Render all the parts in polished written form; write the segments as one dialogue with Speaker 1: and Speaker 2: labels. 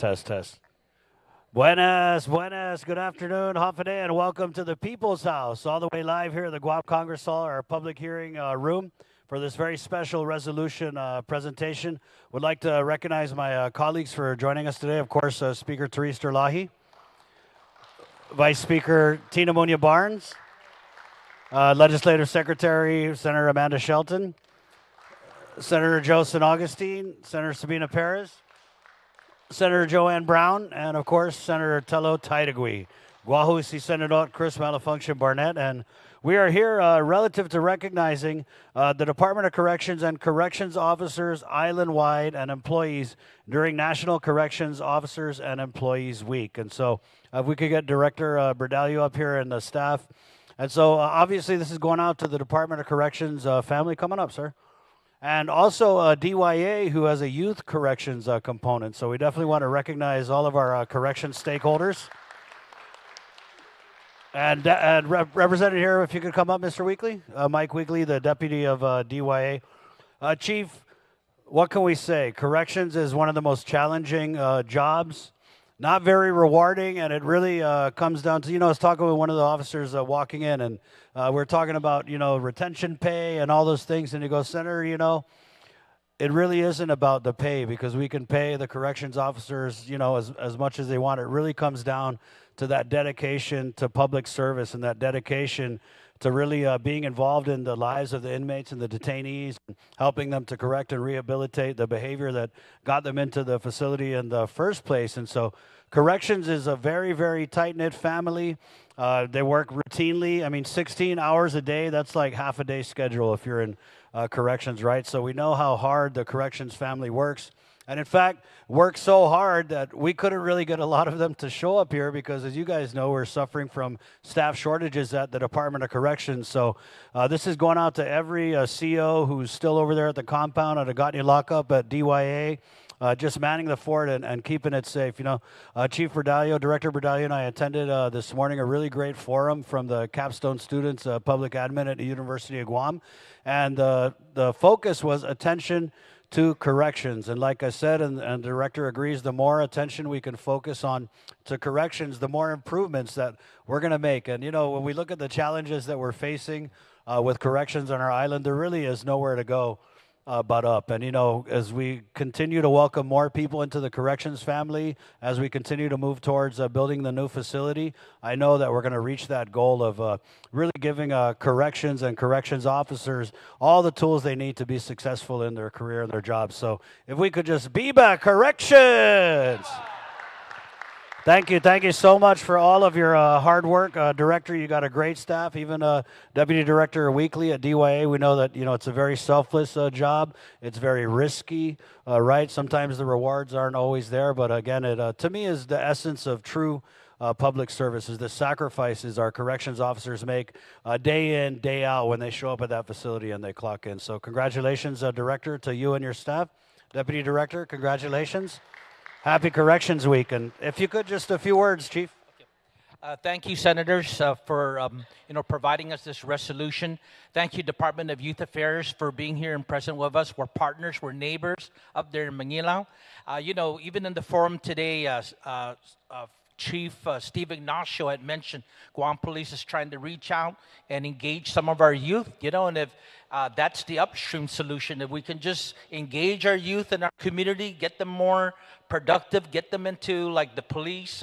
Speaker 1: Test, test. Buenas, buenas. Good afternoon, Hafide, and welcome to the People's House, all the way live here at the Guam Congress Hall, our public hearing room for this very special resolution presentation. Would like to recognize my colleagues for joining us today. Of course, Speaker Therese Derlahi, Vice Speaker Tina Munya Barnes, Legislative Secretary Senator Amanda Shelton, Senator Joe San Augustine, Senator Sabina Perez, Senator Joanne Brown, and of course, Senator Tello Taitagui. Guahu si Senador Chris Malfunction Barnett, and we are here relative to recognizing the Department of Corrections and corrections officers island-wide and employees during National Corrections Officers and Employees Week. And so if we could get Director Berdalio up here and the staff. And so obviously this is going out to the Department of Corrections family. Coming up, sir. And also DYA, who has a youth corrections component. So we definitely want to recognize all of our corrections stakeholders. And represented here, if you could come up, Mr. Weekly, Mike Weekly, the deputy of DYA. Chief, what can we say? Corrections is one of the most challenging jobs, not very rewarding, and it really comes down to, I was talking with one of the officers walking in, and we're talking about, retention pay and all those things, and he goes, Senator, it really isn't about the pay, because we can pay the corrections officers, as much as they want. It really comes down to that dedication to public service and that dedication to really being involved in the lives of the inmates and the detainees, and helping them to correct and rehabilitate the behavior that got them into the facility in the first place. And so corrections is a very, very tight-knit family. They work routinely. 16 hours a day, that's like half a day schedule if you're in corrections, right? So we know how hard the corrections family works. And in fact, works so hard that we couldn't really get a lot of them to show up here because, as you guys know, we're suffering from staff shortages at the Department of Corrections. So this is going out to every CO who's still over there at the compound at Agatni Lockup at DYA, just manning the fort and keeping it safe. Chief Berdalio, Director Berdalio and I attended this morning a really great forum from the capstone students, public admin at the University of Guam. And the focus was attention to corrections. And like I said, and the director agrees, the more attention we can focus on to corrections, the more improvements that we're going to make. And, when we look at the challenges that we're facing with corrections on our island, there really is nowhere to go but up. And, as we continue to welcome more people into the corrections family, as we continue to move towards building the new facility, I know that we're going to reach that goal of really giving corrections and corrections officers all the tools they need to be successful in their career and their jobs. So if we could just be back, corrections! Thank you so much for all of your hard work. Director, you got a great staff. Even Deputy Director Weekly at DYA, we know that it's a very selfless job. It's very risky, right? Sometimes the rewards aren't always there, but again, it to me is the essence of true public services, the sacrifices our corrections officers make day in, day out when they show up at that facility and they clock in. So congratulations, Director, to you and your staff. Deputy Director, congratulations. Happy Corrections Week. And if you could, just a few words, Chief.
Speaker 2: Thank you, Senators, for providing us this resolution. Thank you, Department of Youth Affairs, for being here and present with us. We're partners, we're neighbors up there in Manila. Even in the forum today, Chief Steve Ignacio had mentioned Guam Police is trying to reach out and engage some of our youth, and if that's the upstream solution, if we can just engage our youth in our community, get them more productive, get them into like the police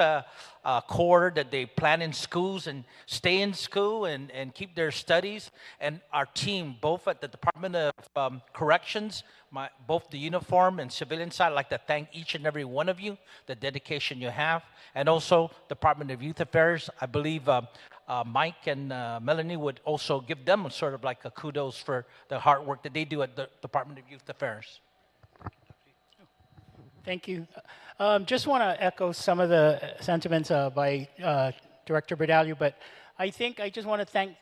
Speaker 2: corps that they plan in schools and stay in school and keep their studies. And our team, both at the Department of Corrections, both the uniform and civilian side, I'd like to thank each and every one of you, the dedication you have. And also Department of Youth Affairs, I believe Mike and Melanie would also give them sort of like a kudos for the hard work that they do at the Department of Youth Affairs.
Speaker 3: Thank you. Just want to echo some of the sentiments by Director Berdalio, but I think I just want to thank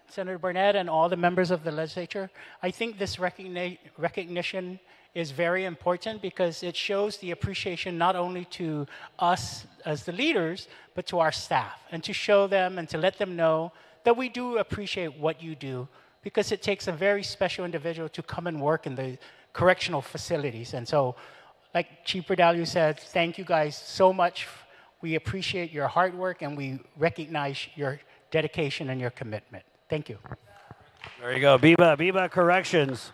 Speaker 3: Senator Barnett and all the members of the legislature. I think this recognition is very important because it shows the appreciation not only to us as the leaders, but to our staff, and to show them and to let them know that we do appreciate what you do, because it takes a very special individual to come and work in the correctional facilities. And so like Chief Berdalio said, thank you guys so much. We appreciate your hard work and we recognize your dedication and your commitment. Thank you.
Speaker 1: There you go. Biba Corrections.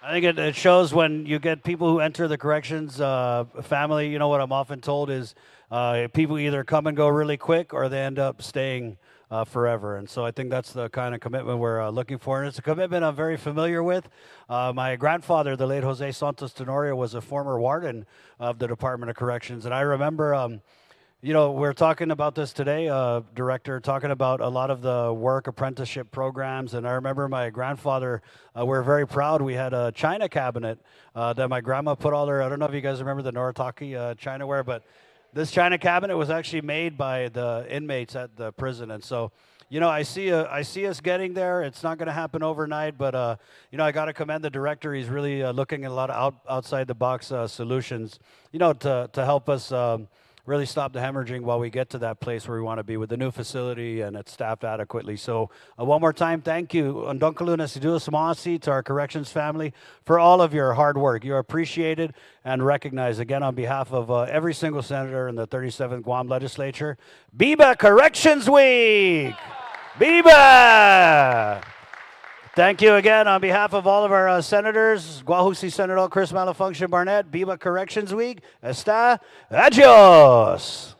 Speaker 1: I think it shows when you get people who enter the corrections family. You know what I'm often told is people either come and go really quick or they end up staying forever. And so I think that's the kind of commitment we're looking for. And it's a commitment I'm very familiar with. My grandfather, the late Jose Santos Tenorio, was a former warden of the Department of Corrections. And I remember, you know, we're talking about this today, Director, talking about a lot of the work apprenticeship programs. And I remember my grandfather, we're very proud. We had a china cabinet that my grandma put all her, I don't know if you guys remember the Noritake chinaware, but this china cabinet was actually made by the inmates at the prison. And so, you know, I see us getting there. It's not going to happen overnight, but, you know, I got to commend the director. He's really looking at a lot of outside the box solutions, you know, to help us really stop the hemorrhaging while we get to that place where we want to be with the new facility and it's staffed adequately. So one more time, thank you, Ndonkaluna Sidua Samasi, to our corrections family for all of your hard work. You're appreciated and recognized. Again, on behalf of every single senator in the 37th Guam legislature, Biba Corrections Week! Biba! Thank you again on behalf of all of our senators, Guahusi Senator Chris Malafunction Barnett, Biba Corrections Week, Está, adios!